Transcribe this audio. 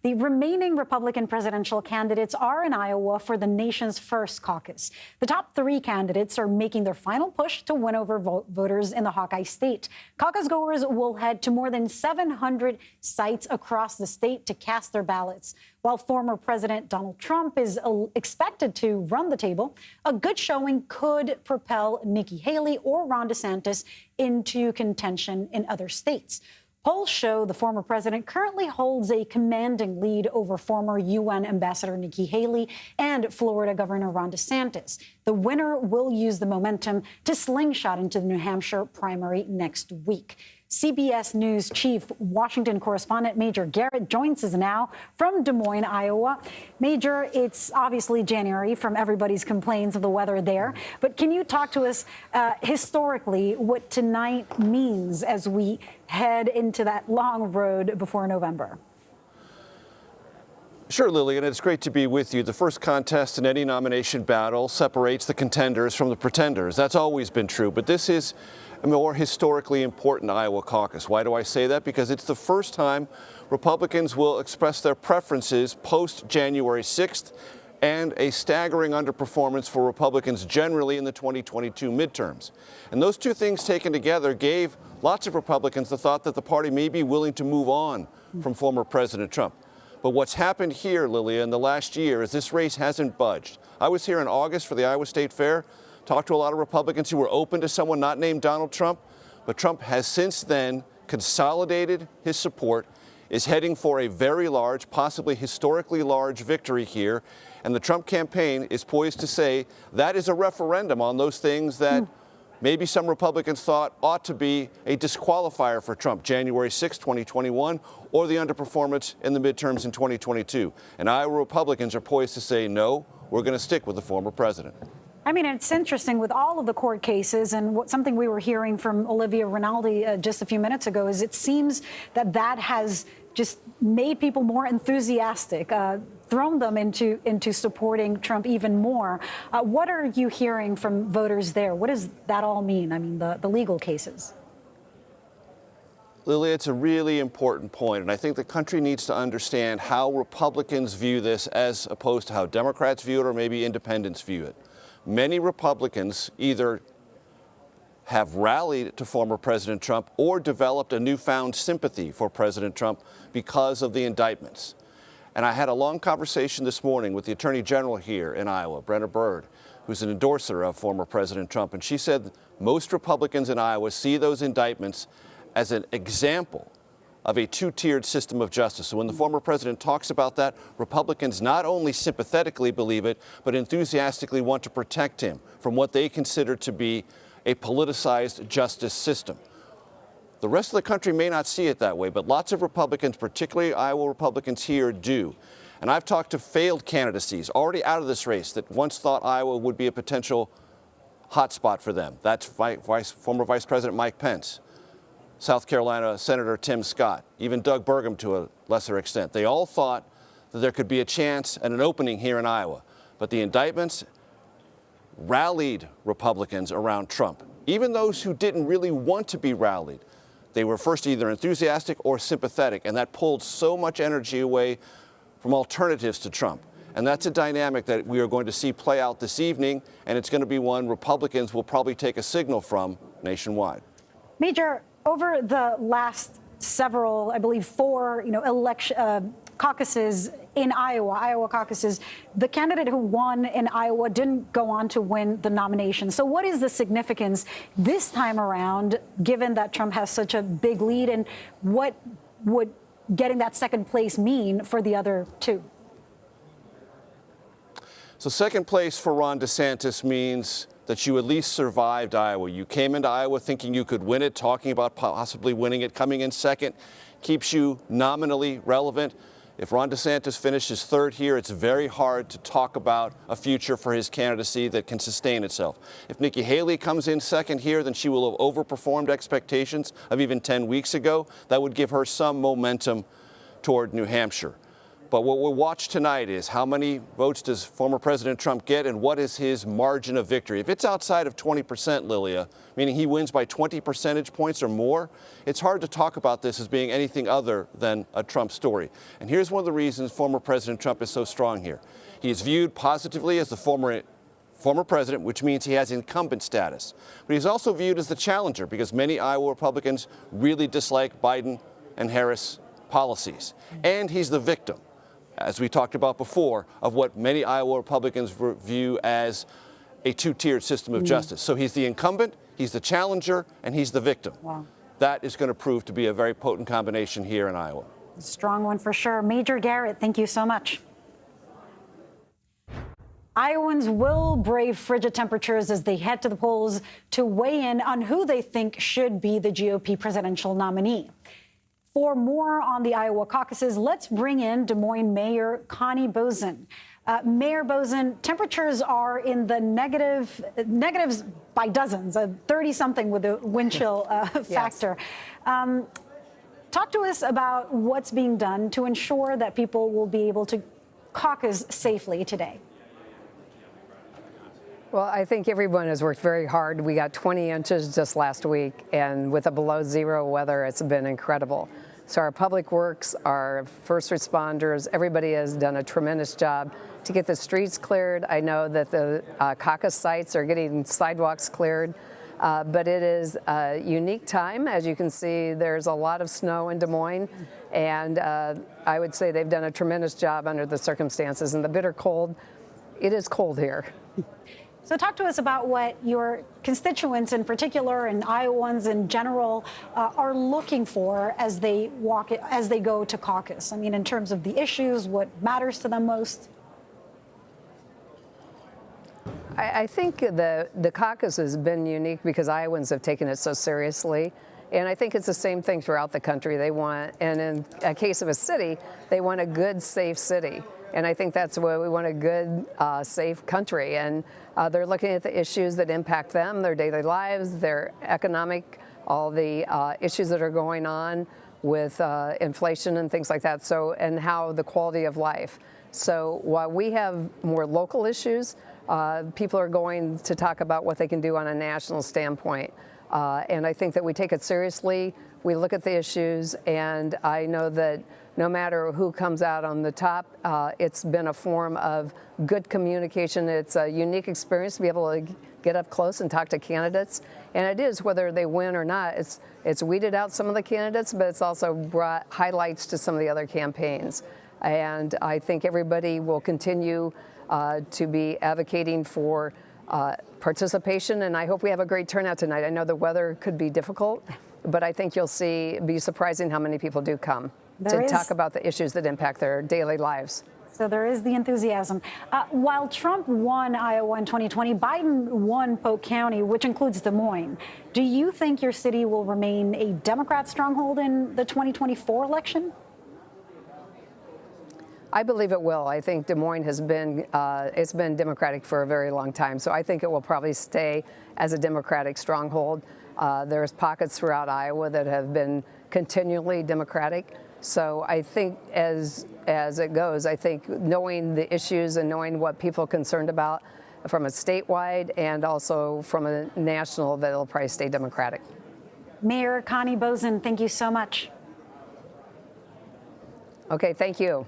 The remaining Republican presidential candidates are in Iowa for the nation's first caucus. The top three candidates are making their final push to win over voters in the Hawkeye state. Caucus goers will head to more than 700 sites across the state to cast their ballots. While former President Donald Trump is expected to run the table, a good showing could propel Nikki Haley or Ron DeSantis into contention in other states. Polls show the former president currently holds a commanding lead over former UN Ambassador Nikki Haley and Florida Governor Ron DeSantis. The winner will use the momentum to slingshot into the New Hampshire primary next week. CBS News chief Washington correspondent Major Garrett joins us now from Des Moines, Iowa. Major, it's obviously January from everybody's complaints of the weather there. But can you talk to us historically what tonight means as we head into that long road before November? Sure, Lillian, it's great to be with you. The first contest in any nomination battle separates the contenders from the pretenders. That's always been true, but this is a more historically important Iowa caucus. Why do I say that? Because it's the first time Republicans will express their preferences post-January 6th and a staggering underperformance for Republicans generally in the 2022 midterms. And those two things taken together gave lots of Republicans the thought that the party may be willing to move on from former President Trump. But what's happened here, Lilia, in the last year is this race hasn't budged. I was here in August for the Iowa State Fair, talked to a lot of Republicans who were open to someone not named Donald Trump, but Trump has since then consolidated his support, is heading for a very large, possibly historically large victory here, and the Trump campaign is poised to say that is a referendum on those things that maybe some Republicans thought ought to be a disqualifier for Trump, January 6, 2021, or the underperformance in the midterms in 2022. And Iowa Republicans are poised to say, no, we're going to stick with the former president. I mean, it's interesting with all of the court cases, and something we were hearing from Olivia Rinaldi just a few minutes ago is it seems that that has just made people more enthusiastic, thrown them into supporting Trump even more. What are you hearing from voters there? What does that all mean? I mean, the legal cases. Lily, it's a really important point, and I think the country needs to understand how Republicans view this as opposed to how Democrats view it or maybe independents view it. Many Republicans either have rallied to former President Trump or developed a newfound sympathy for President Trump because of the indictments. And I had a long conversation this morning with the Attorney General here in Iowa, Brenna Bird, who's an endorser of former President Trump. And she said most Republicans in Iowa see those indictments as an example of a two-tiered system of justice. So when the former president talks about that, Republicans not only sympathetically believe it, but enthusiastically want to protect him from what they consider to be a politicized justice system. The rest of the country may not see it that way, but lots of Republicans, particularly Iowa Republicans here, do. And I've talked to failed candidacies already out of this race that once thought Iowa would be a potential hotspot for them. That's former Vice President Mike Pence, South Carolina Senator Tim Scott, even Doug Burgum to a lesser extent. They all thought that there could be a chance and an opening here in Iowa. But the indictments rallied Republicans around Trump. Even those who didn't really want to be rallied, they were first either enthusiastic or sympathetic, and that pulled so much energy away from alternatives to Trump. And that's a dynamic that we are going to see play out this evening, and it's going to be one Republicans will probably take a signal from nationwide. Major, over the last several, I believe 4, caucuses in Iowa caucuses, the candidate who won in Iowa didn't go on to win the nomination. So what is the significance this time around, given that Trump has such a big lead, and what would getting that second place mean for the other two? So second place for Ron DeSantis means that you at least survived Iowa. You came into Iowa thinking you could win it, talking about possibly winning it. Coming in second keeps you nominally relevant. If Ron DeSantis finishes third here, it's very hard to talk about a future for his candidacy that can sustain itself. If Nikki Haley comes in second here, then she will have overperformed expectations of even 10 weeks ago. That would give her some momentum toward New Hampshire. But what we'll watch tonight is how many votes does former President Trump get and what is his margin of victory. If it's outside of 20%, Lilia, meaning he wins by 20 percentage points or more, it's hard to talk about this as being anything other than a Trump story. And here's one of the reasons former President Trump is so strong here. He is viewed positively as the former president, which means he has incumbent status. But he's also viewed as the challenger because many Iowa Republicans really dislike Biden and Harris policies. And he's the victim, as we talked about before, of what many Iowa Republicans view as a two-tiered system of justice. So he's the incumbent, he's the challenger, and he's the victim. Wow. That is going to prove to be a very potent combination here in Iowa. A strong one for sure. Major Garrett, thank you so much. Iowans will brave frigid temperatures as they head to the polls to weigh in on who they think should be the GOP presidential nominee. For more on the Iowa caucuses, let's bring in Des Moines Mayor Connie Boesen. Mayor Boesen, temperatures are in the negatives by dozens, 30-something with a wind chill factor. Yes. Talk to us about what's being done to ensure that people will be able to caucus safely today. Well, I think everyone has worked very hard. We got 20 inches just last week, and with the below zero weather, it's been incredible. So our public works, our first responders, everybody has done a tremendous job to get the streets cleared. I know that the caucus sites are getting sidewalks cleared, but it is a unique time. As you can see, there's a lot of snow in Des Moines, and I would say they've done a tremendous job under the circumstances. And the bitter cold, it is cold here. So talk to us about what your constituents in particular and Iowans in general are looking for as they go to caucus. I mean, in terms of the issues, what matters to them most? I think the caucus has been unique because Iowans have taken it so seriously. And I think it's the same thing throughout the country. They want, and in a case of a city, they want a good, safe city. And I think that's what we want, a good, safe country. And they're looking at the issues that impact them, their daily lives, their economic, all the issues that are going on with inflation and things like that. So, and how the quality of life. So while we have more local issues, people are going to talk about what they can do on a national standpoint. And I think that we take it seriously. We look at the issues, and I know that no matter who comes out on the top, it's been a form of good communication. It's a unique experience to be able to get up close and talk to candidates. And it is, whether they win or not, it's weeded out some of the candidates, but it's also brought highlights to some of the other campaigns. And I think everybody will continue to be advocating for participation, and I hope we have a great turnout tonight. I know the weather could be difficult, but I think you'll be surprising how many people do come to talk about the issues that impact their daily lives. So there is the enthusiasm. While Trump won Iowa in 2020, Biden won Polk County, which includes Des Moines. Do you think your city will remain a Democrat stronghold in the 2024 election? I believe it will. I think Des Moines has been, it's been Democratic for a very long time. So I think it will probably stay as a Democratic stronghold. There's pockets throughout Iowa that have been continually Democratic. So I think as it goes, I think knowing the issues and knowing what people are concerned about from a statewide and also from a national, that it'll probably stay Democratic. Mayor Connie Boesen, thank you so much. Okay, thank you.